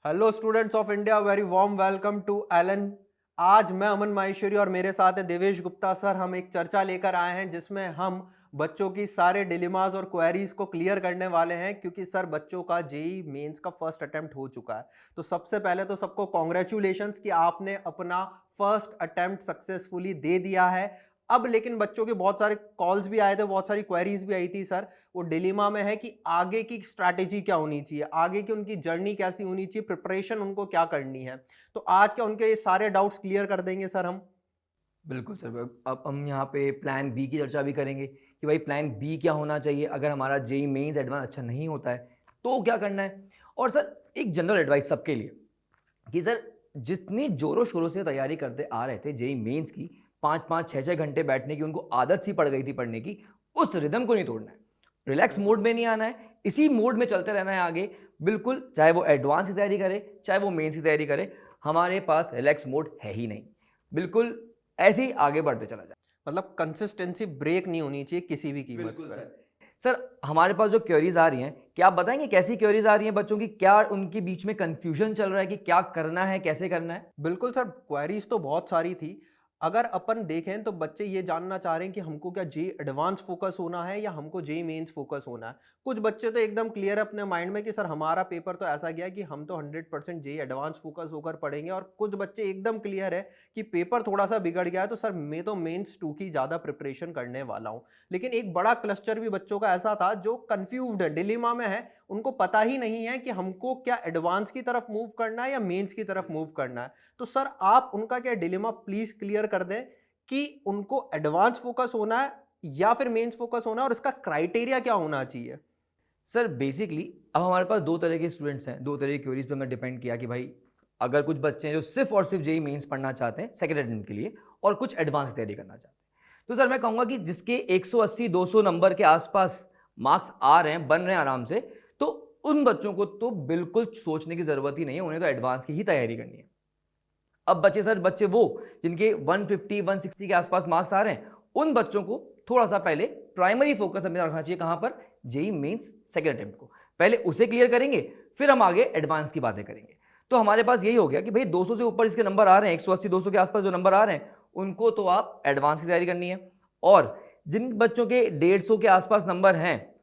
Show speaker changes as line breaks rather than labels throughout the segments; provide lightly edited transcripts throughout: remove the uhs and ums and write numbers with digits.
Hello students of India, very warm welcome to Allen. आज मैं अमन माहेश्वरी और मेरे साथ है देवेश गुप्ता सर। हम एक चर्चा लेकर आए हैं जिसमें हम बच्चों की सारे डिलेमास और क्वेरीज को क्लियर करने वाले हैं, क्योंकि सर बच्चों का जेई मेंस का फर्स्ट अटेम्प्ट हो चुका है। तो सबसे पहले तो सबको कॉन्ग्रेचुलेशंस कि आपने अपना फर्स्ट अटेम्प्ट सक्सेसफुली दे दिया है। अब लेकिन बच्चों के बहुत सारे कॉल्स भी आए थे, बहुत सारी क्वेरीज भी आई थी सर। वो डिलीमा में है कि आगे की स्ट्रैटेजी क्या होनी चाहिए, आगे की उनकी जर्नी कैसी होनी चाहिए, प्रिपरेशन उनको क्या करनी है। तो आज क्या उनके ये सारे डाउट्स क्लियर कर देंगे सर हम।
बिल्कुल सर। अब हम यहाँ पे प्लान बी की चर्चा भी करेंगे कि भाई प्लान बी क्या होना चाहिए अगर हमारा जेई मेंस एडवांस अच्छा नहीं होता है तो क्या करना है। और सर एक जनरल एडवाइस सबके लिए कि सर जितनी जोरों शोरों से तैयारी करते आ रहे थे जेई मेंस की, 5-5 6-6 घंटे बैठने की उनको आदत सी पड़ गई थी पढ़ने की, उस रिदम को नहीं तोड़ना है। रिलैक्स मोड में नहीं आना है, इसी मोड में चलते रहना है आगे। बिल्कुल, चाहे वो एडवांस की तैयारी करे चाहे वो मेंस की तैयारी करे, हमारे पास रिलैक्स मोड है ही नहीं। बिल्कुल ऐसे ही आगे बढ़ते चला जाए।
मतलब कंसिस्टेंसी ब्रेक नहीं होनी चाहिए किसी भी कीमत
बिल्कुल
पर।
सर हमारे पास जो क्वेरीज आ रही हैं, क्या आप बताएंगे कैसी क्वेरीज आ रही हैं बच्चों की, क्या उनके बीच में कंफ्यूजन चल रहा है कि क्या करना है कैसे करना है?
बिल्कुल सर, क्वेरीज तो बहुत सारी थी। अगर अपन देखें तो बच्चे ये जानना चाह रहे हैं कि हमको क्या जे एडवांस फोकस होना है या हमको जे मेंस फोकस होना है। कुछ बच्चे तो एकदम क्लियर है अपने माइंड में कि सर हमारा पेपर तो ऐसा गया कि हम तो 100% जे एडवांस फोकस होकर पढ़ेंगे, और कुछ बच्चे एकदम क्लियर है कि पेपर थोड़ा सा बिगड़ गया है तो सर मैं तो मेंस 2 की ज़्यादा प्रिपरेशन करने वाला हूँ। लेकिन एक बड़ा क्लस्टर भी बच्चों का ऐसा था जो कन्फ्यूज्ड है, डिलेमा में है। उनको पता ही नहीं है कि हमको क्या एडवांस की तरफ मूव करना है या मेंस की तरफ मूव करना है। तो सर आप उनका क्या डिलेमा प्लीज क्लियर कर दें कि उनको एडवांस फोकस होना है या फिर मेंस फोकस होना है, और इसका क्राइटेरिया क्या होना चाहिए।
सर बेसिकली अब हमारे पास दो तरह के स्टूडेंट्स हैं, दो तरह की क्वेरीज पे मैं डिपेंड किया कि भाई अगर कुछ बच्चे हैं जो सिर्फ और सिर्फ जेई मेंस पढ़ना चाहते हैं सेकेंड अटेम्प्ट के लिए और कुछ एडवांस की तैयारी करना चाहते हैं, तो सर मैं कहूँगा कि जिसके 180-200 नंबर के आसपास मार्क्स आ रहे हैं, बन रहे हैं आराम से, तो उन बच्चों को तो बिल्कुल सोचने की ज़रूरत ही नहीं है, उन्हें तो एडवांस की ही तैयारी करनी है। अब बच्चे सर बच्चे वो जिनके 150-160 के आसपास मार्क्स आ रहे हैं, उन बच्चों को थोड़ा सा पहले प्राइमरी फोकस हमें रखना चाहिए कहाँ पर, जेई मेंस सेकेंड अटेम्प्ट को पहले उसे क्लियर करेंगे, फिर हम आगे एडवांस की बातें करेंगे। तो हमारे पास यही हो गया कि भाई 200 से ऊपर इसके नंबर आ रहे हैं, 180-200 के आसपास जो नंबर आ रहे हैं, उनको तो आप एडवांस की तैयारी करनी है। और जिन बच्चों के 150 के आसपास नंबर हैं,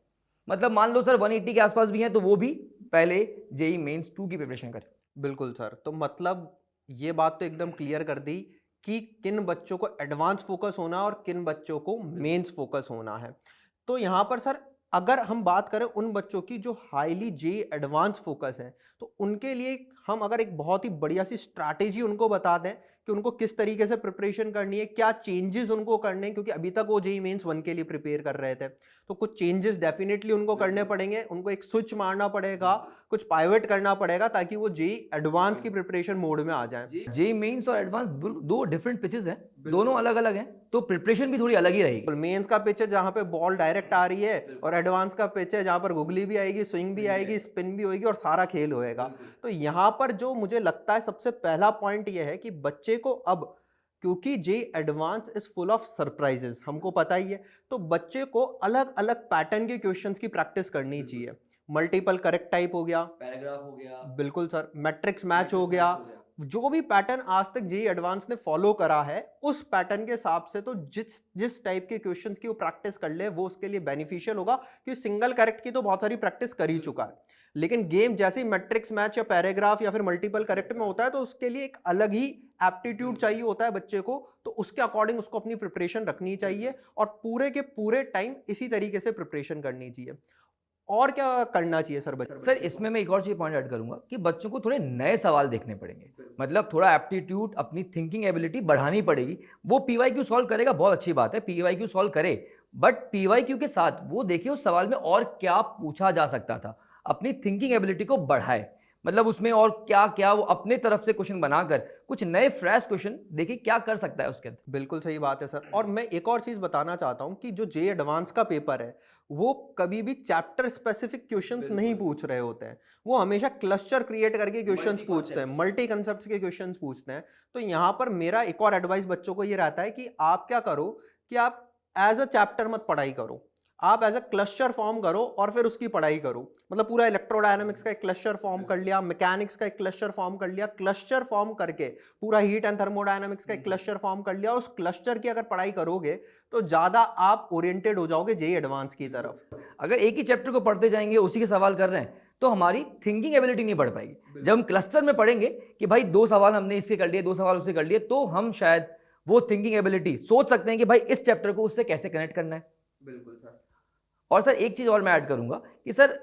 मतलब मान लो सर 180 के आसपास भी हैं, तो वो भी पहले जेई मेंस 2 की प्रिपरेशन करें।
बिल्कुल सर, तो मतलब ये बात तो एकदम क्लियर कर दी कि किन बच्चों को एडवांस फोकस होना है और किन बच्चों को मेंस फोकस होना है। तो यहाँ पर सर अगर हम बात करें उन बच्चों की जो हाईली जे एडवांस फोकस है, तो उनके लिए हम अगर एक बहुत ही बढ़िया सी स्ट्रैटेजी उनको बता दें कि उनको किस तरीके से प्रिपरेशन करनी है, क्या चेंजेस उनको करने हैं, क्योंकि अभी तक वो जेई मेंस 1 के लिए प्रिपेयर कर रहे थे। तो कुछ चेंजेस डेफिनेटली उनको करने पड़ेंगे, उनको एक स्विच मारना पड़ेगा, कुछ पाइवट करना पड़ेगा ताकि वो जेई एडवांस की प्रिपरेशन मोड में आ जाए।
जेई मेंस और एडवांस दो डिफरेंट पिचेस हैं, दोनों अलग अलग हैं, तो प्रिपरेशन भी थोड़ी अलग ही रहेगी।
मेंस का पिच है जहां पे बॉल डायरेक्ट आ रही है, और एडवांस का पिच है जहां पर गुगली भी आएगी, स्विंग भी आएगी, स्पिन भी होगी और सारा खेल होएगा। तो यहाँ पर जो मुझे लगता है सबसे पहला पॉइंट ये है कि बच्चे को अब, क्योंकि J advance is full of surprises, हमको पता ही है, तो बच्चे को अलग अलग पैटर्न के क्वेश्चंस की प्रैक्टिस करनी चाहिए। मल्टीपल करेक्ट टाइप हो गया,
पैराग्राफ हो गया,
बिल्कुल सर, मैट्रिक्स मैच हो गया। जो भी पैटर्न आज तक जेई एडवांस ने फॉलो करा है उस पैटर्न के हिसाब से, तो जिस जिस टाइप के क्वेश्चंस की वो प्रैक्टिस कर ले वो उसके लिए बेनिफिशियल होगा, क्योंकि सिंगल करेक्ट की तो बहुत सारी प्रैक्टिस कर ही चुका है। लेकिन गेम जैसे ही मैट्रिक्स मैच या पैराग्राफ या फिर मल्टीपल करेक्ट में होता है, तो उसके लिए एक अलग ही एप्टीट्यूड चाहिए होता है बच्चे को। तो उसके अकॉर्डिंग उसको अपनी प्रिपरेशन रखनी चाहिए और पूरे के पूरे टाइम इसी तरीके से प्रिपरेशन करनी चाहिए। और क्या करना चाहिए सर बच्चे
सर इसमें मैं एक और चीज पॉइंट ऐड करूंगा कि बच्चों को थोड़े नए सवाल देखने पड़ेंगे, मतलब थोड़ा एप्टीट्यूड, अपनी थिंकिंग एबिलिटी बढ़ानी पड़ेगी। वो पीवाईक्यू सॉल्व करेगा, बहुत अच्छी बात है, पीवाईक्यू सॉल्व करे, बट पीवाईक्यू के साथ वो देखिए उस सवाल में और क्या पूछा जा सकता था, अपनी थिंकिंग एबिलिटी को बढ़ाए, मतलब उसमें और क्या क्या वो अपने तरफ से क्वेश्चन बनाकर कुछ नए फ्रेश क्वेश्चन देखिए क्या कर सकता है उसके अंदर।
बिल्कुल सही बात है सर। और मैं एक और चीज बताना चाहता हूं कि जो जे एडवांस का पेपर है वो कभी भी चैप्टर स्पेसिफिक क्वेश्चंस नहीं पूछ रहे होते हैं। वो हमेशा क्लस्टर क्रिएट करके क्वेश्चंस पूछते हैं, मल्टी कंसेप्ट्स के क्वेश्चंस पूछते हैं। तो यहाँ पर मेरा एक और एडवाइस बच्चों को ये रहता है कि आप क्या करो कि आप एज अ चैप्टर मत पढ़ाई करो। आप एज अ क्लस्टर फॉर्म करो और फिर उसकी पढ़ाई करो। मतलब पूरा इलेक्ट्रोडायनामिक्स का एक क्लस्टर फॉर्म कर लिया, मैकेनिक्स का एक क्लस्टर फॉर्म कर लिया, क्लस्टर फॉर्म करके पूरा हीट एंड थर्मोडायनामिक्स का एक क्लस्टर फॉर्म कर लिया, उस क्लस्टर की अगर पढ़ाई करोगे तो ज्यादा आप ओरिएंटेड हो जाओगे जेईई एडवांस की तरफ।
अगर एक ही चैप्टर को पढ़ते जाएंगे, उसी के सवाल कर रहे हैं, तो हमारी थिंकिंग एबिलिटी नहीं बढ़ पाएगी। जब हम क्लस्टर में पढ़ेंगे कि भाई 2 सवाल हमने इसके कर लिए, 2 सवाल उससे कर लिए, तो हम शायद वो थिंकिंग एबिलिटी सोच सकते हैं कि भाई इस चैप्टर को उससे कैसे कनेक्ट करना है।
बिल्कुल सर।
और सर एक चीज़ और मैं ऐड करूंगा कि सर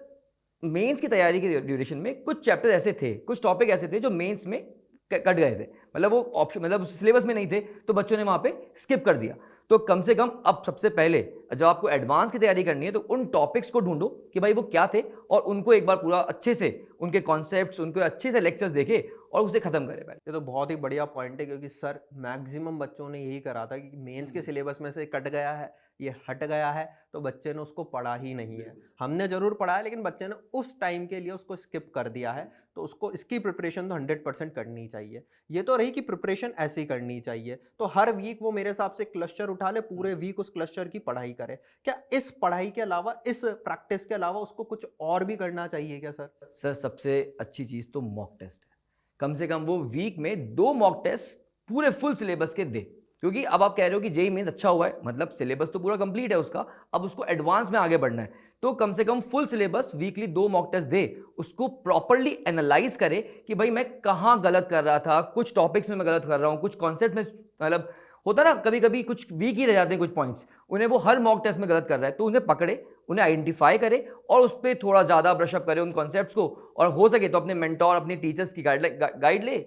मेंस की तैयारी के ड्यूरेशन में कुछ चैप्टर ऐसे थे, कुछ टॉपिक ऐसे थे जो मेंस में कट गए थे, मतलब वो ऑप्शन, मतलब सिलेबस में नहीं थे, तो बच्चों ने वहाँ पे स्किप कर दिया। तो कम से कम अब सबसे पहले जब आपको एडवांस की तैयारी करनी है तो उन टॉपिक्स को ढूंढो कि भाई वो क्या थे, और उनको एक बार पूरा अच्छे से उनके कॉन्सेप्ट्स, उनके अच्छे से लेक्चर्स देखे और उसे खत्म करे पहले।
ये तो बहुत ही बढ़िया पॉइंट है, क्योंकि सर मैक्सिमम बच्चों ने यही करा था कि मेंस के सिलेबस में से कट गया है, ये हट गया है, तो बच्चे ने उसको पढ़ा ही नहीं है। हमने जरूर पढ़ा है, लेकिन बच्चे ने उस टाइम के लिए उसको स्किप कर दिया है। तो उसको इसकी प्रिपरेशन तो 100% करनी चाहिए। ये तो रही कि प्रिपरेशन ऐसी करनी चाहिए, तो हर वीक वो मेरे हिसाब से क्लस्टर उठा ले, पूरे वीक उस क्लस्टर की पढ़ाई करे। क्या इस पढ़ाई के अलावा, इस प्रैक्टिस के अलावा उसको कुछ और भी करना चाहिए क्या सर?
सर सबसे अच्छी चीज़ तो मॉक टेस्ट है। कम से कम वो वीक में 2 मॉक टेस्ट पूरे फुल सिलेबस के दे, क्योंकि अब आप कह रहे हो कि जेईई मेंस अच्छा हुआ है, मतलब सिलेबस तो पूरा कंप्लीट है उसका, अब उसको एडवांस में आगे बढ़ना है, तो कम से कम full syllabus weekly 2 mock test दे, उसको प्रॉपर्ली एनालाइज करे कि भाई मैं कहाँ गलत कर रहा था, कुछ टॉपिक्स में मैं गलत कर रहा हूँ, कुछ कॉन्सेप्ट में, मतलब होता ना कभी कभी कुछ वीक ही रह जाते हैं कुछ पॉइंट्स, उन्हें वो हर मॉक टेस्ट में गलत कर रहा है, तो उन्हें पकड़े, उन्हें आइडेंटिफाई करे और उस पर थोड़ा ज़्यादा ब्रशअप करे उन कॉन्सेप्ट्स को, और हो सके तो अपने मेंटोर, अपने टीचर्स की गाइड ले,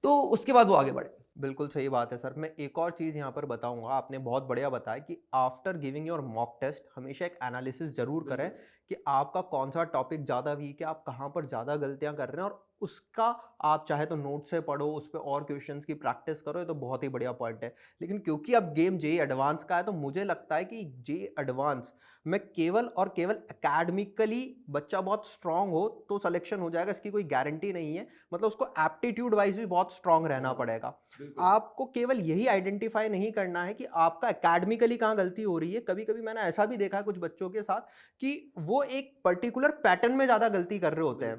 तो उसके बाद वो आगे बढ़े।
बिल्कुल सही बात है सर। मैं एक और चीज़ यहाँ पर बताऊंगा, आपने बहुत बढ़िया बताया कि after giving your mock test हमेशा एक एनालिसिस जरूर करें कि आपका कौन सा टॉपिक ज़्यादा वीक है, आप कहाँ पर ज़्यादा गलतियाँ कर रहे हैं, और उसका आप चाहे तो नोट से पढ़ो, उस पर और क्वेश्चंस की प्रैक्टिस करो। ये तो बहुत ही बढ़िया पॉइंट है। लेकिन क्योंकि अब गेम जेईई एडवांस का है, तो मुझे लगता है कि जेईई एडवांस में केवल और केवल एकेडमिकली बच्चा बहुत स्ट्रांग हो तो सिलेक्शन हो जाएगा, इसकी कोई गारंटी नहीं है। मतलब उसको एप्टीट्यूड वाइज भी बहुत स्ट्रांग रहना पड़ेगा। आपको केवल यही आइडेंटिफाई नहीं करना है कि आपका एकेडमिकली कहाँ गलती हो रही है। कभी कभी मैंने ऐसा भी देखा है कुछ बच्चों के साथ कि वो एक पर्टिकुलर पैटर्न में ज्यादा गलती कर रहे होते हैं।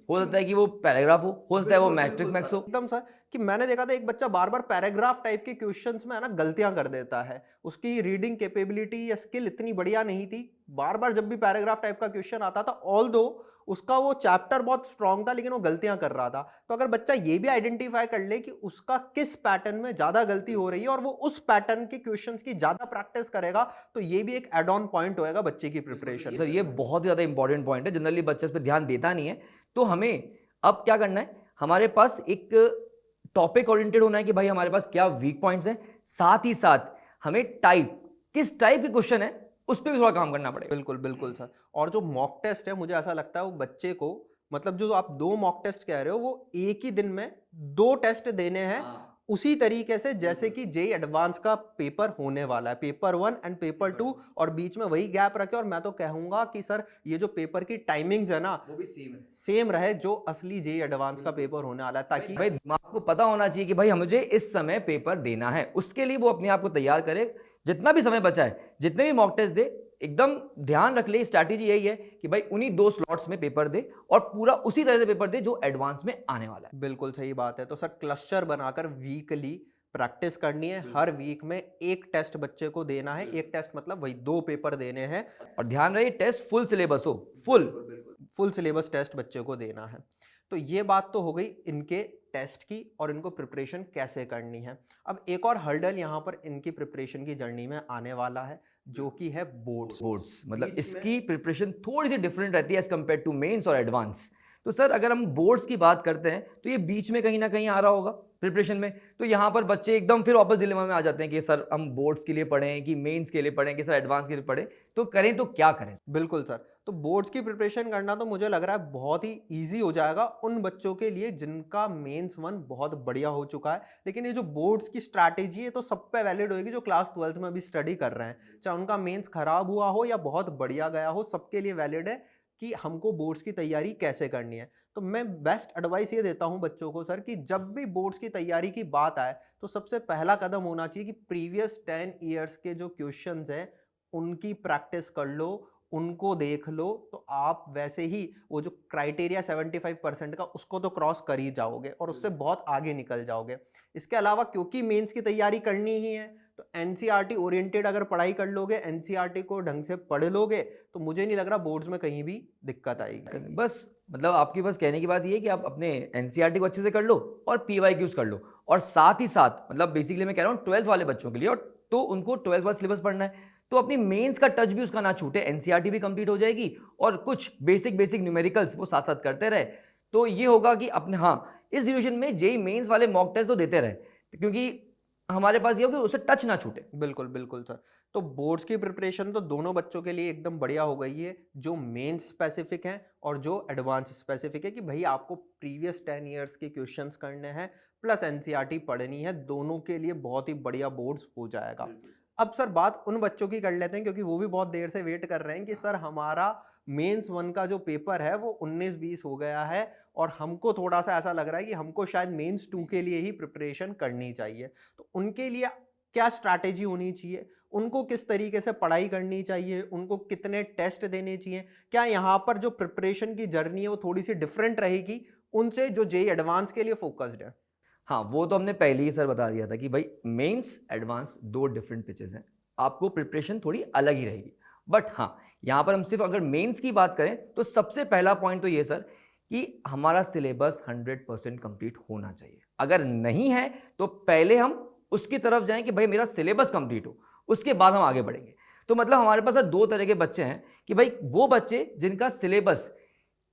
हो सकता है कि वो पैराग्राफ हो सकता है वो मैट्रिक मैक्स हो।
एकदम सर, कि मैंने देखा था एक बच्चा बार बार पैराग्राफ टाइप के क्वेश्चंस में है ना गलतियां कर देता है। उसकी रीडिंग कैपेबिलिटी या स्किल इतनी बढ़िया नहीं थी, बार बार जब भी पैराग्राफ टाइप का क्वेश्चन आता था, ऑल दो उसका वो चैप्टर बहुत स्ट्रांग था, लेकिन वो गलतियां कर रहा था। तो अगर बच्चा ये भी आइडेंटिफाई कर ले कि उसका किस पैटर्न में ज्यादा गलती हो रही है और वो उस पैटर्न के क्वेश्चंस की ज्यादा प्रैक्टिस करेगा, तो ये भी एक एड ऑन पॉइंट होएगा बच्चे की प्रिपरेशन।
सर ये बहुत ज़्यादा इंपॉर्टेंट पॉइंट है, जनरली बच्चा इस पर ध्यान देता नहीं है। तो हमें अब क्या करना है, हमारे पास एक टॉपिक ओरिएंटेड होना है कि भाई हमारे पास क्या वीक पॉइंट्स हैं, साथ ही साथ हमें किस टाइप के क्वेश्चन है उस पर भी थोड़ा काम करना पड़ेगा।
बिल्कुल बिल्कुल सर। और जो मॉक टेस्ट है, मुझे ऐसा लगता है वो बच्चे को, मतलब जो आप 2 मॉक टेस्ट कह रहे हो, वो एक ही दिन में 2 टेस्ट देने हैं, उसी तरीके से जैसे कि जेईई एडवांस का पेपर होने वाला है, पेपर 1 एंड पेपर 2, और बीच में वही गैप रखे। और मैं तो कहूंगा कि सर ये जो पेपर की टाइमिंग्स है ना,
वो भी सेम है,
सेम रहे जो असली जेईई एडवांस का पेपर होने वाला है, ताकि
भाई दिमाग को पता होना चाहिए कि भाई मुझे इस समय पेपर देना है। उसके लिए वो अपने आप को तैयार करे, जितना भी समय बचा है, जितने भी मॉक टेस्ट दे, एकदम ध्यान रख ले, स्ट्रैटेजी यही है कि भाई उन्हीं 2 स्लॉट्स में पेपर दे और पूरा उसी तरह से पेपर दे जो एडवांस में आने वाला है।
बिल्कुल सही बात है। तो सर क्लस्टर बनाकर वीकली प्रैक्टिस करनी है, हर वीक में एक टेस्ट बच्चे को देना है। एक टेस्ट मतलब वही 2 पेपर देने हैं,
और ध्यान रहे टेस्ट फुल सिलेबस हो,
फुल सिलेबस टेस्ट बच्चे को देना है। तो ये बात तो हो गई इनके टेस्ट की और इनको प्रिपरेशन कैसे करनी है। अब एक और हर्डल यहाँ पर इनकी प्रिपरेशन की जर्नी में आने वाला है, जो कि है बोर्ड्स।
मतलब इसकी प्रिपरेशन थोड़ी सी डिफरेंट रहती है एज कम्पेयर टू मेंस और एडवांस। तो सर अगर हम बोर्ड्स की बात करते हैं तो ये बीच में कहीं ना कहीं आ रहा होगा प्रिपरेशन में, तो यहाँ पर बच्चे एकदम फिर वापस डिलेमा में आ जाते हैं कि सर हम बोर्ड्स के लिए पढ़ें कि मेंस के लिए पढ़ें कि सर एडवांस के लिए पढ़ें, तो करें तो क्या करें?
बिल्कुल सर। तो बोर्ड्स की प्रिपरेशन करना तो मुझे लग रहा है बहुत ही इजी हो जाएगा उन बच्चों के लिए जिनका मेंस 1 बहुत बढ़िया हो चुका है। लेकिन ये जो बोर्ड्स की स्ट्रैटेजी है तो सब पे वैलिड होगी जो क्लास 12th में भी स्टडी कर रहे हैं, चाहे उनका मेंस खराब हुआ हो या बहुत बढ़िया गया हो, सबके लिए वैलिड है कि हमको बोर्ड्स की तैयारी कैसे करनी है। तो मैं बेस्ट एडवाइस ये देता हूं बच्चों को सर कि जब भी बोर्ड्स की तैयारी की बात आए तो सबसे पहला कदम होना चाहिए कि प्रीवियस 10 ईयर्स के जो क्वेश्चंस हैं उनकी प्रैक्टिस कर लो, उनको देख लो, तो आप वैसे ही वो जो क्राइटेरिया 75% का उसको तो क्रॉस कर ही जाओगे और उससे बहुत आगे निकल जाओगे। इसके अलावा क्योंकि मेंस की तैयारी करनी ही है, तो एनसीईआरटी ओरिएंटेड अगर पढ़ाई कर लोगे, एनसीईआरटी को ढंग से पढ़ लोगे, तो मुझे नहीं लग रहा बोर्ड्स में कहीं भी दिक्कत आएगी।
बस मतलब आपकी बस कहने की बात ये है कि आप अपने एनसीईआरटी को अच्छे से कर लो और पीवाईक्यूज कर लो, और साथ ही साथ मतलब बेसिकली मैं कह रहा हूँ 12th वाले बच्चों के लिए, और तो उनको 12th वाला सिलेबस पढ़ना है तो अपनी मेंस का टच भी उसका ना छूटे, एनसीईआरटी भी कंप्लीट हो जाएगी और कुछ बेसिक न्यूमेरिकल्स वो साथ साथ करते रहे, तो ये होगा कि अपने हाँ इस ड्यूरेशन में जेई मेंस वाले मॉक टेस्ट तो देते रहे, क्योंकि हमारे पास ये हो कि उससे टच ना छूटे।
बिल्कुल बिल्कुल सर। तो बोर्ड्स की प्रिपरेशन तो दोनों बच्चों के लिए एकदम बढ़िया हो गई है, जो मेन स्पेसिफिक हैं और जो एडवांस स्पेसिफिक है, कि भाई आपको प्रीवियस 10 इयर्स के क्वेश्चंस करने हैं प्लस एनसीईआरटी पढ़नी है, दोनों के लिए बहुत ही बढ़िया बोर्ड्स हो जाएगा। अब सर बात उन बच्चों की कर लेते हैं, क्योंकि वो भी बहुत देर से वेट कर रहे हैं कि सर हमारा मेंस 1 का जो पेपर है वो 19-20 हो गया है और हमको थोड़ा सा ऐसा लग रहा है कि हमको शायद मेंस 2 के लिए ही प्रिपरेशन करनी चाहिए। तो उनके लिए क्या स्ट्रैटेजी होनी चाहिए, उनको किस तरीके से पढ़ाई करनी चाहिए, उनको कितने टेस्ट देने चाहिए, क्या यहाँ पर जो प्रिपरेशन की जर्नी है वो थोड़ी सी डिफरेंट रहेगी उनसे जो जेई एडवांस के लिए फोकस्ड है?
हाँ, वो तो हमने पहले ही सर बता दिया था कि भाई मेंस एडवांस दो डिफरेंट पिचेस हैं, आपको प्रिपरेशन थोड़ी अलग ही रहेगी। बट हाँ, यहाँ पर हम सिर्फ अगर मेंस की बात करें तो सबसे पहला पॉइंट तो ये सर कि हमारा सिलेबस 100% कंप्लीट होना चाहिए। अगर नहीं है तो पहले हम उसकी तरफ जाएं कि भाई मेरा सिलेबस कंप्लीट हो, उसके बाद हम आगे बढ़ेंगे। तो मतलब हमारे पास दो तरह के बच्चे हैं कि भाई वो बच्चे जिनका सिलेबस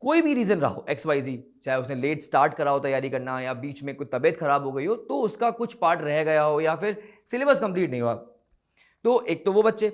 कोई भी रीजन रहा हो XYZ, चाहे उसने लेट स्टार्ट करा हो तैयारी करना या बीच में कोई तबीयत खराब हो गई हो तो उसका कुछ पार्ट रह गया हो या फिर सिलेबस कंप्लीट नहीं हुआ, तो एक तो वो बच्चे।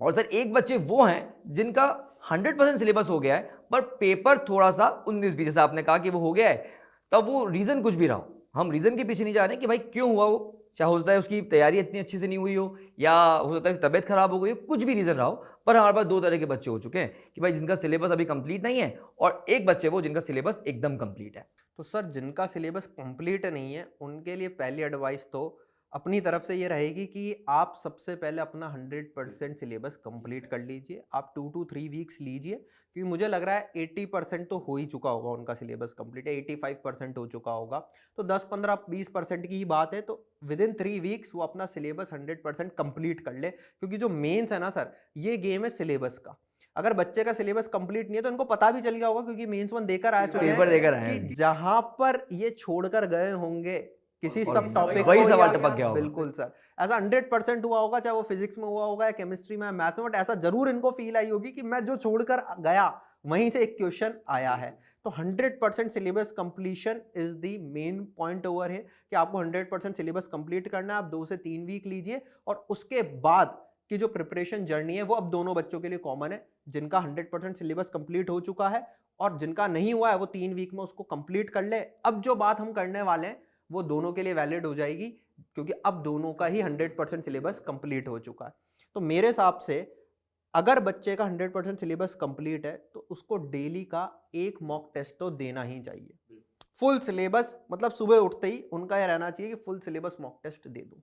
और सर एक बच्चे वो हैं जिनका 100% सिलेबस हो गया है पर पेपर थोड़ा सा 19-20 जैसा आपने कहा कि वो हो गया है, तब वो रीजन कुछ भी रहा हो, हम रीजन के पीछे नहीं जा रहे कि भाई क्यों हुआ वो, चाहे हो सकता है उसकी तैयारी इतनी अच्छी से नहीं हुई हो या हो सकता है तबीयत खराब हो गई हो, कुछ भी रीजन रहा हो, पर हमारे पास दो तरह के बच्चे हो चुके हैं कि भाई जिनका सिलेबस अभी कंप्लीट नहीं है और एक बच्चे वो जिनका सिलेबस एकदम कंप्लीट है।
तो सर जिनका सिलेबस कंप्लीट नहीं है उनके लिए पहली एडवाइस तो अपनी तरफ से ये रहेगी कि आप सबसे पहले अपना 100% सिलेबस कंप्लीट कर लीजिए। आप 2 to 3 वीक्स लीजिए, क्योंकि मुझे लग रहा है 80% तो हो ही चुका होगा उनका सिलेबस कंप्लीट है, 85% हो चुका होगा। तो 10-15-20% की ही बात है, तो विद इन 3 वीक्स वो अपना सिलेबस 100% कंप्लीट कर ले, क्योंकि जो मेंस है ना सर, ये गेम है सिलेबस का। अगर बच्चे का सिलेबस कंप्लीट नहीं है तो इनको पता भी चल गया होगा, क्योंकि मेंस 1 देकर आ चुके
पेपर देकर आए
हैं
हैं
कि जहां पर ये छोड़कर गए होंगे किसी
और
सब टॉपिक
वही
को,
सवाल
या
टपक गया होगा।
बिल्कुल सर ऐसा 100% हुआ होगा, चाहे वो फिजिक्स में हुआ होगा या केमिस्ट्री में, मैथ्स में, बट ऐसा जरूर इनको फील आई होगी कि मैं जो छोड़कर गया वहीं से एक क्वेश्चन आया है। तो 100% syllabus completion is the main point over है कि आपको 100% सिलेबस कंप्लीट करना है। आप 2 से 3 वीक लीजिए और उसके बाद की जो प्रिपरेशन जर्नी है वो अब दोनों बच्चों के लिए कॉमन है, जिनका 100% सिलेबस कंप्लीट हो चुका है और जिनका नहीं हुआ है वो 3 वीक में उसको कंप्लीट कर ले। अब जो बात हम करने वाले हैं वो दोनों के लिए वैलिड हो जाएगी, क्योंकि अब दोनों का ही 100% सिलेबस कंप्लीट हो चुका है। तो मेरे हिसाब से अगर बच्चे का 100% सिलेबस कंप्लीट है तो उसको डेली का एक मॉक टेस्ट तो देना ही चाहिए। फुल सिलेबस मतलब सुबह उठते ही उनका यह रहना चाहिए कि फुल सिलेबस मॉक टेस्ट दे दूं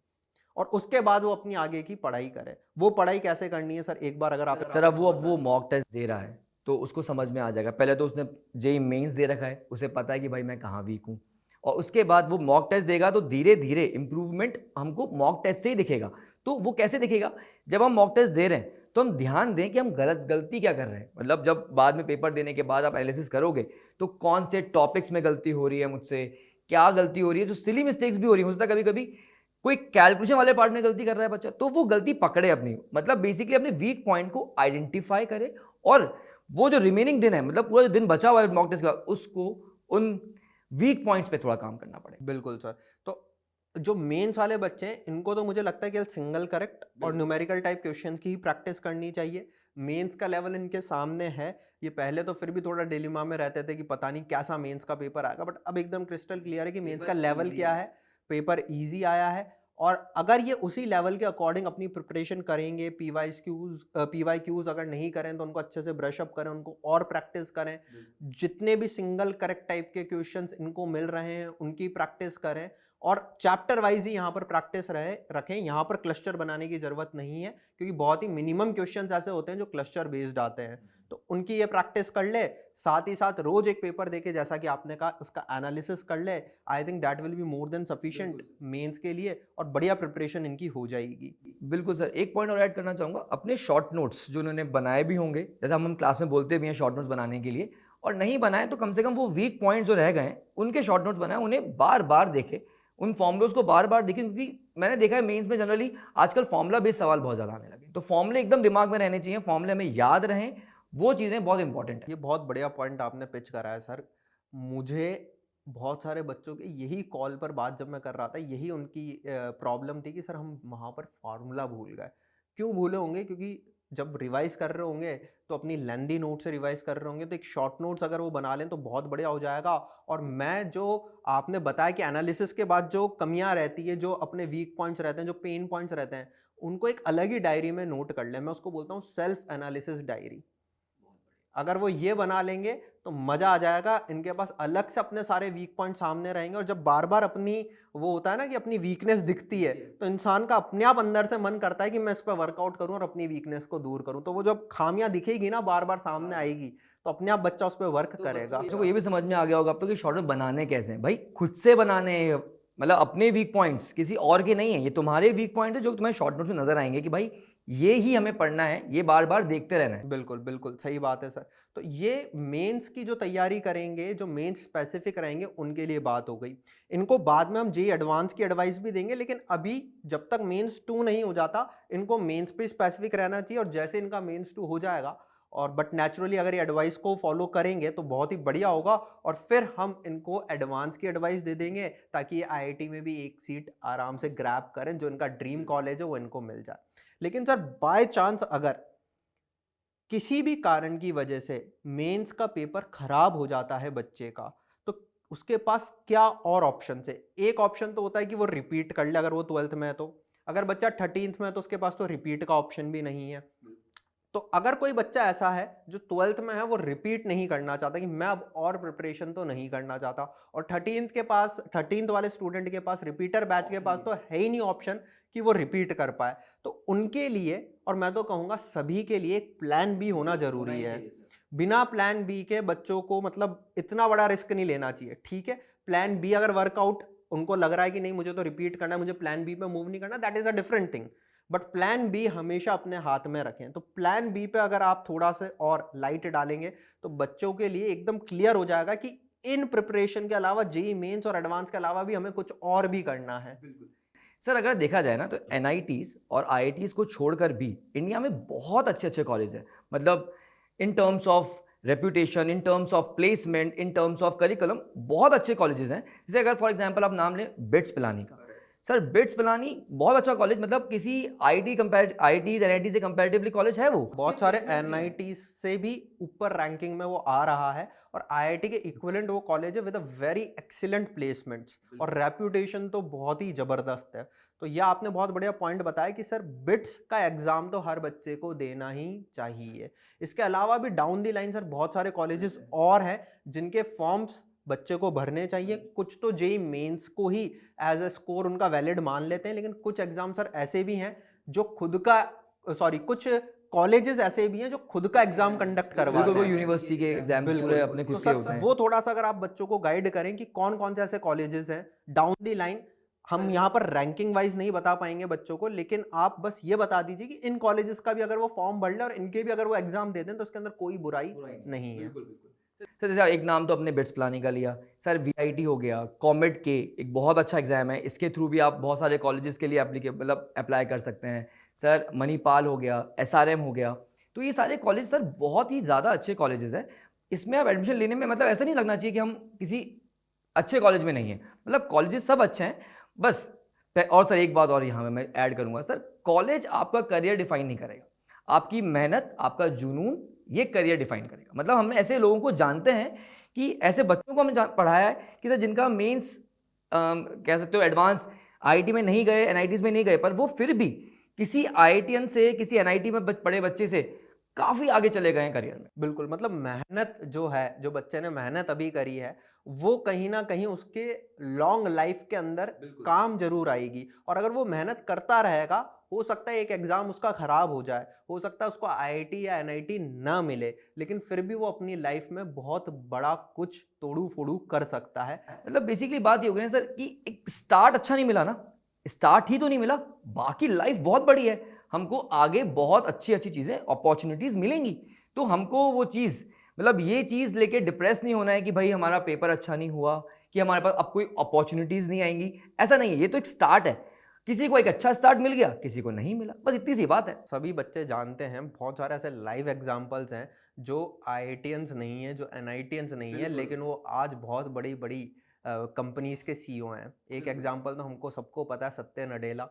और उसके बाद वो अपनी आगे की पढ़ाई करे। वो पढ़ाई कैसे करनी है सर, एक बार अगर आप
सर अब वो मॉक टेस्ट दे रहा है तो उसको समझ में आ जाएगा। पहले तो उसने जेई मेंस दे रखा है, उसे पता है कि भाई मैं कहाँ वीक हूँ, और उसके बाद वो मॉक टेस्ट देगा तो धीरे धीरे इंप्रूवमेंट हमको मॉक टेस्ट से ही दिखेगा। तो वो कैसे दिखेगा, जब हम मॉक टेस्ट दे रहे हैं तो हम ध्यान दें कि हम गलती क्या कर रहे हैं। मतलब जब बाद में पेपर देने के बाद आप एनालिसिस करोगे तो कौन से टॉपिक्स में गलती हो रही है मुझसे, क्या गलती हो रही है, जो सिली मिस्टेक्स भी हो रही है, हो सकता है कभी कभी कोई कैलकुलेशन वाले पार्ट में गलती कर रहा है बच्चा, तो वो गलती पकड़े अपनी, मतलब बेसिकली अपने वीक पॉइंट को आइडेंटिफाई करे और वो जो रिमेनिंग दिन है, मतलब पूरा जो दिन बचा हुआ है मॉक टेस्ट का, उसको उन वीक पॉइंट्स पे थोड़ा काम करना पड़ेगा।
बिल्कुल सर। तो जो मेंस वाले बच्चे हैं इनको तो मुझे लगता है कि सिंगल करेक्ट और न्यूमेरिकल टाइप क्वेश्चंस की ही प्रैक्टिस करनी चाहिए। मेंस का लेवल इनके सामने है, ये पहले तो फिर भी थोड़ा डिलेमा में रहते थे कि पता नहीं कैसा मेंस का पेपर आएगा, बट अब एकदम क्रिस्टल क्लियर है कि मेंस का लेवल क्या है, पेपर इजी आया है। और अगर ये उसी लेवल के अकॉर्डिंग अपनी प्रिपरेशन करेंगे, पीवाईक्यूज अगर नहीं करें तो उनको अच्छे से ब्रश अप करें, उनको और प्रैक्टिस करें, जितने भी सिंगल करेक्ट टाइप के क्वेश्चंस इनको मिल रहे हैं उनकी प्रैक्टिस करें और चैप्टर वाइज ही यहाँ पर प्रैक्टिस रखें। यहाँ पर क्लस्टर बनाने की जरूरत नहीं है, क्योंकि बहुत ही मिनिमम क्वेश्चंस ऐसे होते हैं जो क्लस्टर बेस्ड आते हैं, तो उनकी ये प्रैक्टिस कर ले। साथ ही साथ रोज एक पेपर देके, जैसा कि आपने कहा, उसका एनालिसिस कर ले। I think that will be more than sufficient mains के लिए, और बढ़िया प्रिपरेशन इनकी हो जाएगी।
बिल्कुल सर, एक पॉइंट और ऐड करना चाहूँगा, अपने शॉर्ट नोट्स जो उन्होंने बनाए भी होंगे, जैसे हम क्लास में बोलते भी हैं शॉर्ट नोट्स बनाने के लिए, और नहीं बनाए तो कम से कम वो वीक पॉइंट जो रह गए उनके शॉर्ट नोट्स बनाए, उन्हें बार बार देखे, उन फॉर्मूलोज को बार बार देखें, क्योंकि मैंने देखा है मेंस में जनरली आजकल फॉर्मूला बेस्ड सवाल बहुत ज़्यादा आने लगे, तो फॉर्मूले एकदम दिमाग में रहने चाहिए, फॉर्मूले हमें याद रहें, वो चीज़ें बहुत इंपॉर्टेंट है।
ये बहुत बढ़िया पॉइंट आपने पिच करा है सर। मुझे बहुत सारे बच्चों के यही कॉल पर बात जब मैं कर रहा था, यही उनकी प्रॉब्लम थी कि सर हम वहाँ पर फार्मूला भूल गए। क्यों भूले होंगे? क्योंकि जब रिवाइज कर रहे होंगे तो अपनी लेंदी नोट से रिवाइज कर रहे होंगे, तो एक शॉर्ट नोट्स अगर वो बना लें तो बहुत बढ़िया हो जाएगा। और मैं जो आपने बताया कि एनालिसिस के बाद जो कमियां रहती है, जो अपने वीक पॉइंट्स रहते हैं, जो पेन पॉइंट्स रहते हैं, उनको एक अलग ही डायरी में नोट कर लें। मैं उसको बोलता हूँ सेल्फ एनालिसिस डायरी। अगर वो ये बना लेंगे तो मजा आ जाएगा। इनके पास अलग से अपने सारे वीक पॉइंट सामने रहेंगे, और जब बार बार अपनी वो होता है ना कि अपनी वीकनेस दिखती है, तो इंसान का अपने आप अंदर से मन करता है कि मैं इस पर वर्कआउट करूं और अपनी वीकनेस को दूर करूं। तो वो जब खामियां दिखेगी ना, बार बार सामने आएगी, तो अपने आप बच्चा उस पर वर्क करेगा।
बच्चों को ये भी समझ में आ गया होगा अब तो कि शॉर्ट नोट बनाने कैसे हैं, भाई खुद से बनाने हैं, मतलब अपने वीक पॉइंट्स, किसी और के नहीं है, ये तुम्हारे वीक पॉइंट है जो तुम्हें शॉर्ट नोट में नजर आएंगे कि भाई ये ही हमें पढ़ना है, ये बार बार देखते रहना है।
बिल्कुल बिल्कुल सही बात है सर। तो ये मेंस की जो तैयारी करेंगे, जो मेंस स्पेसिफिक रहेंगे, उनके लिए बात हो गई। इनको बाद में हम जेई एडवांस की एडवाइस भी देंगे, लेकिन अभी जब तक मेंस 2 नहीं हो जाता, इनको मेंस पे स्पेसिफिक रहना चाहिए। और जैसे इनका मेंस 2 हो जाएगा, और बट नेचुरली अगर ये एडवाइस को फॉलो करेंगे तो बहुत ही बढ़िया होगा, और फिर हम इनको एडवांस की एडवाइस दे देंगे, ताकि ये आईआईटी में भी एक सीट आराम से ग्रैब करें, जो इनका ड्रीम कॉलेज है वो इनको मिल जाए। लेकिन सर बाय चांस अगर किसी भी कारण की वजह से मेंस का पेपर खराब हो जाता है बच्चे का, तो उसके पास क्या और ऑप्शन है? एक ऑप्शन तो होता है कि वो रिपीट कर ले, अगर वो 12th में है तो। अगर बच्चा 13th में है तो उसके पास तो रिपीट का ऑप्शन भी नहीं है। तो अगर कोई बच्चा ऐसा है जो 12th में है, वो रिपीट नहीं करना चाहता कि मैं अब और प्रिपरेशन तो नहीं करना चाहता, और 13th वाले स्टूडेंट के पास, रिपीटर बैच के पास तो है ही नहीं ऑप्शन कि वो रिपीट कर पाए, तो उनके लिए, और मैं तो कहूँगा सभी के लिए, एक प्लान बी होना जरूरी है। बिना प्लान बी के बच्चों को मतलब इतना बड़ा रिस्क नहीं लेना चाहिए। ठीक है, प्लान बी अगर वर्कआउट उनको लग रहा है कि नहीं मुझे तो रिपीट करना है, मुझे प्लान बी पे मूव नहीं करना, that is a different thing, but plan B हमेशा अपने हाथ में रखें। तो प्लान बी पे अगर आप थोड़ा सा और लाइट डालेंगे तो बच्चों के लिए एकदम क्लियर हो जाएगा कि इन प्रिपरेशन के अलावा, जेई मेंस और एडवांस के अलावा भी हमें कुछ और भी करना है।
सर अगर देखा जाए ना तो एनआईटीज़ और आईआईटीज़ को छोड़कर भी इंडिया में बहुत अच्छे अच्छे कॉलेज हैं, मतलब in terms of reputation, in terms of placement, in terms of curriculum, बहुत अच्छे कॉलेजेस हैं। जैसे अगर फॉर एग्जांपल आप नाम लें बिट्स पिलानी का, सर बिट्स पिलानी बहुत अच्छा कॉलेज, मतलब किसी आईआईटीज़ एनआईटी से कंपैरेटिवली कॉलेज है वो।
बहुत सारे एनआईटी से भी ऊपर रैंकिंग में वो आ रहा है, और आईआईटी के इक्विवेलेंट वो कॉलेज है with a very excellent placements, और रेपुटेशन तो बहुत ही जबरदस्त है। तो यह आपने बहुत बढ़िया पॉइंट बताया कि सर बिट्स का एग्जाम तो हर बच्चे को देना ही चाहिए। इसके अलावा भी डाउन दी लाइन सर बहुत सारे कॉलेजेस और हैं जिनके फॉर्म्स बच्चे को भरने चाहिए। कुछ तो जेई मेंस को ही एज अ स्कोर उनका वैलिड मान लेते हैं, लेकिन कुछ एग्जाम सर ऐसे भी हैं जो खुद का, सॉरी, कुछ कॉलेजेस ऐसे भी हैं जो खुद का एग्जाम कंडक्ट करवाते हैं।
यूनिवर्सिटी के एग्जाम पूरे अपने
तो
खुद के
सर
होते हैं।
वो थोड़ा सा अगर आप बच्चों को गाइड करें कि कौन कौन से ऐसे कॉलेजेस हैं डाउन दी लाइन, हम यहाँ पर रैंकिंग वाइज नहीं बता पाएंगे बच्चों को, लेकिन आप बस ये बता दीजिए कि इन कॉलेजेस का भी अगर वो फॉर्म भर ले और इनके भी अगर वो एग्जाम दे दें तो उसके अंदर कोई बुराई नहीं है।
सर जैसे एक नाम तो अपने बिट्स पिलानी का लिया, सर वीआईटी हो गया, कॉमेट के एक बहुत अच्छा एग्जाम है, इसके थ्रू भी आप बहुत सारे कॉलेजेस के लिए मतलब अप्लाई कर सकते हैं। सर मणिपाल हो गया, एसआरएम हो गया, तो ये सारे कॉलेज सर बहुत ही ज़्यादा अच्छे कॉलेजेस हैं। इसमें आप एडमिशन लेने में मतलब ऐसा नहीं लगना चाहिए कि हम किसी अच्छे कॉलेज में नहीं हैं, मतलब कॉलेजेस सब अच्छे हैं। बस और सर एक बात और यहाँ मैं ऐड करूँगा, सर कॉलेज आपका करियर डिफाइन नहीं करेगा, आपकी मेहनत, आपका जुनून, ये करियर डिफाइन करेगा। मतलब हम ऐसे लोगों को जानते हैं कि ऐसे बच्चों को हमने पढ़ाया है कि सर जिनका मेंस कह सकते हो एडवांस आईआईटी में नहीं गए, एनआईटीज़ में नहीं गए, पर वो फिर भी किसी आईआईटीएन से, किसी एनआईटी में पढ़े बच्चे से काफ़ी आगे चले गए हैं करियर में।
बिल्कुल, मतलब मेहनत जो है, जो बच्चे ने मेहनत अभी करी है, वो कहीं न कहीं उसके लॉन्ग लाइफ़ के अंदर काम ज़रूर आएगी और अगर वो मेहनत करता रहेगा, हो सकता है एक एग्ज़ाम उसका खराब हो जाए, हो सकता है उसको आईआईटी या एनआईटी ना मिले, लेकिन फिर भी वो अपनी लाइफ़ में बहुत बड़ा कुछ तोड़ू-फोड़ू कर सकता है।
मतलब बेसिकली बात ये हो गई ना सर कि एक स्टार्ट अच्छा नहीं मिला ना, स्टार्ट ही तो नहीं मिला, बाकी लाइफ बहुत बड़ी है, हमको आगे बहुत अच्छी-अच्छी चीज़ें, अपॉर्च्युनिटीज़ मिलेंगी। तो हमको वो चीज़ मतलब ये चीज़ लेके डिप्रेस नहीं होना है कि भाई हमारा पेपर अच्छा नहीं हुआ, कि हमारे पास अब कोई अपॉर्च्युनिटीज़ नहीं आएँगी, ऐसा नहीं है, ये तो एक स्टार्ट है। किसी को एक अच्छा स्टार्ट मिल गया, किसी को नहीं मिला, बस इतनी सी बात है।
सभी बच्चे जानते हैं, बहुत सारे ऐसे लाइव एग्जांपल्स हैं जो आईआईटियंस नहीं है, जो एनआईटियंस नहीं है, लेकिन वो आज बहुत बड़ी-बड़ी कंपनीज के सीईओ हैं। एक एग्जांपल तो हमको सबको पता है, सत्य नडेला।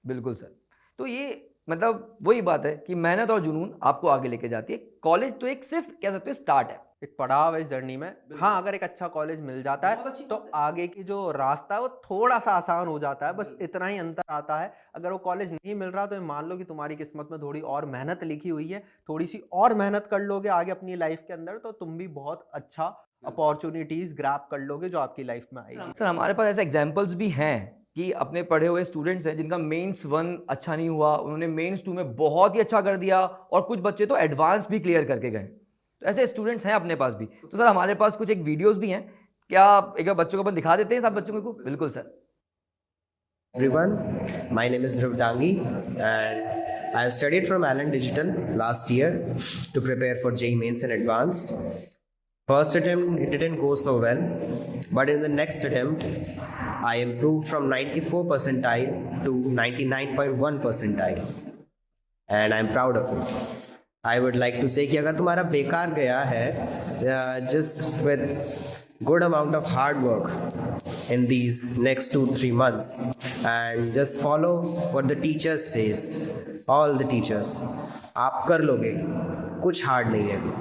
बिल्कुल सर। तो ये मतलब वही बात है कि मेहनत और जुनून आपको आगे लेके जाती है। कॉलेज तो एक सिर्फ़ कह सकते हो स्टार्ट है।
एक पड़ाव है इस जर्नी में। हाँ, अगर एक अच्छा कॉलेज मिल जाता है,
बहुत अच्छी
तो
बात है।
आगे की जो रास्ता है वो थोड़ा-सा आसान हो जाता है, बस इतना ही अंतर आता है। अगर वो कॉलेज नहीं मिल रहा तो ये मान लो कि तुम्हारी किस्मत में थोड़ी और मेहनत लिखी हुई है, थोड़ी-सी और मेहनत कर लोगे आगे अपनी लाइफ़ के अंदर तो तुम भी बहुत अच्छा अपॉर्च्युनिटीज़ ग्रैब कर लोगे जो आपकी लाइफ़ में आएगी।
सर हमारे पास ऐसे एग्जाम्पल्स भी हैं कि अपने पढ़े हुए स्टूडेंट्स हैं जिनका मेंस 1 अच्छा नहीं हुआ, उन्होंने मेंस 2 में बहुत ही अच्छा कर दिया और कुछ बच्चे तो एडवांस भी क्लियर करके गए। तो ऐसे स्टूडेंट्स हैं अपने पास भी। तो सर हमारे पास कुछ एक वीडियोज़ भी हैं। क्या एक बार बच्चों को अपन दिखा देते हैं सब बच्चों को? बिल्कुल sir.
Everyone, my name is Ruvdangi and I studied from Allen Digital last year to prepare for JEE Mains and Advanced. First attempt it didn't go so well, but in the next attempt I improved from 94 percentile to 99.1 percentile and I'm proud of it. I would like to say कि अगर तुम्हारा बेकार गया है just with good amount of hard work in these next 2-3 months and just follow what the teachers says, all the teachers, आप कर लोगे, कुछ हार्ड नहीं है।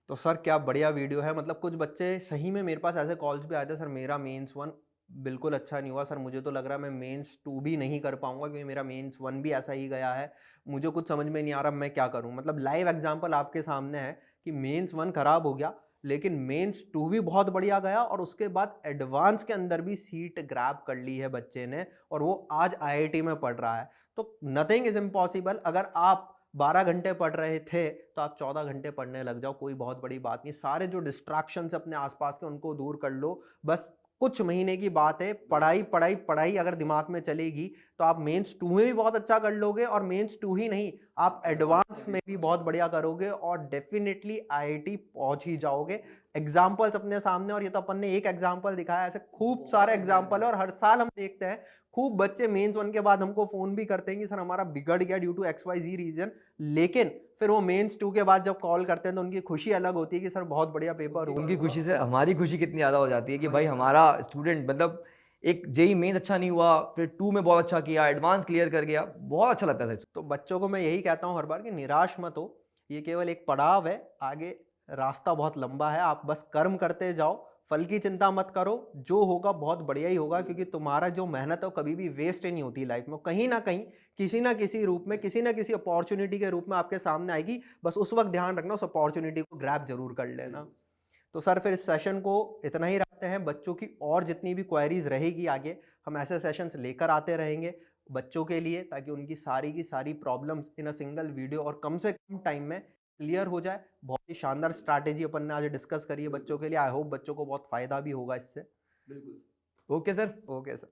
तो सर क्या बढ़िया वीडियो है, मतलब कुछ बच्चे सही में, मेरे पास ऐसे कॉल्स भी आए थे, सर मेरा मेंस 1 बिल्कुल अच्छा नहीं हुआ, सर मुझे तो लग रहा है मैं मेंस 2 भी नहीं कर पाऊंगा क्योंकि मेरा मेंस 1 भी ऐसा ही गया है, मुझे कुछ समझ में नहीं आ रहा मैं क्या करूं। मतलब लाइव एग्जांपल आपके सामने है कि मेंस 1 खराब हो गया लेकिन मेंस 2 भी बहुत बढ़िया गया और उसके बाद एडवांस के अंदर भी सीट ग्रैब कर ली है बच्चे ने और वो आज आईआईटी में पढ़ रहा है। तो नथिंग इज इम्पॉसिबल, अगर आप 12 घंटे पढ़ रहे थे तो आप 14 घंटे पढ़ने लग जाओ, कोई बहुत बड़ी बात नहीं। सारे जो डिस्ट्रैक्शंस अपने आसपास के उनको दूर कर लो, बस कुछ महीने की बात है। पढ़ाई पढ़ाई पढ़ाई अगर दिमाग में चलेगी तो आप मेंस 2 में भी बहुत अच्छा कर लोगे और मेंस 2 ही नहीं, आप एडवांस में भी बहुत बढ़िया करोगे और डेफिनेटली आईआईटी पहुंच ही जाओगे। एग्जाम्पल्स अपने सामने, और ये तो अपन ने एक एग्जाम्पल दिखाया, ऐसे खूब सारे एग्जाम्पल है और हर साल हम देखते हैं खूब बच्चे मेंस 1 के बाद हमको फोन भी करते हैं कि सर हमारा बिगड़ गया ड्यू टू XYZ रीजन, लेकिन फिर वो मेंस 2 के बाद जब कॉल करते हैं तो उनकी खुशी अलग होती है कि सर बहुत बढ़िया पेपर हुआ।
उनकी खुशी से हमारी खुशी कितनी ज़्यादा हो जाती है कि भाई हमारा स्टूडेंट मतलब एक जेईई मेंस अच्छा नहीं हुआ, फिर 2 में बहुत अच्छा किया, एडवांस क्लियर कर गया, बहुत अच्छा लगता है सच।
तो बच्चों को मैं यही कहता हूँ हर बार कि निराश मत हो, ये केवल एक पड़ाव है, आगे रास्ता बहुत लंबा है, आप बस कर्म करते जाओ, फल की चिंता मत करो, जो होगा बहुत बढ़िया ही होगा क्योंकि तुम्हारा जो मेहनत है वो कभी भी वेस्ट नहीं होती लाइफ में, कहीं ना कहीं किसी ना किसी रूप में, किसी ना किसी अपॉर्चुनिटी के रूप में आपके सामने आएगी, बस उस वक्त ध्यान रखना, उस अपॉर्चुनिटी को ग्रैब जरूर कर लेना। तो सर फिर इस सेशन को इतना ही रखते हैं, बच्चों की और जितनी भी क्वेरीज रहेगी आगे हम ऐसे सेशंस लेकर आते रहेंगे बच्चों के लिए, ताकि उनकी सारी की सारी problems in a single video और कम से कम टाइम में क्लियर हो जाए। बहुत ही शानदार स्ट्रैटेजी अपन ने आज डिस्कस करी है बच्चों के लिए, आई होप बच्चों को बहुत फायदा भी होगा इससे।
बिल्कुल। Okay sir.
Okay sir.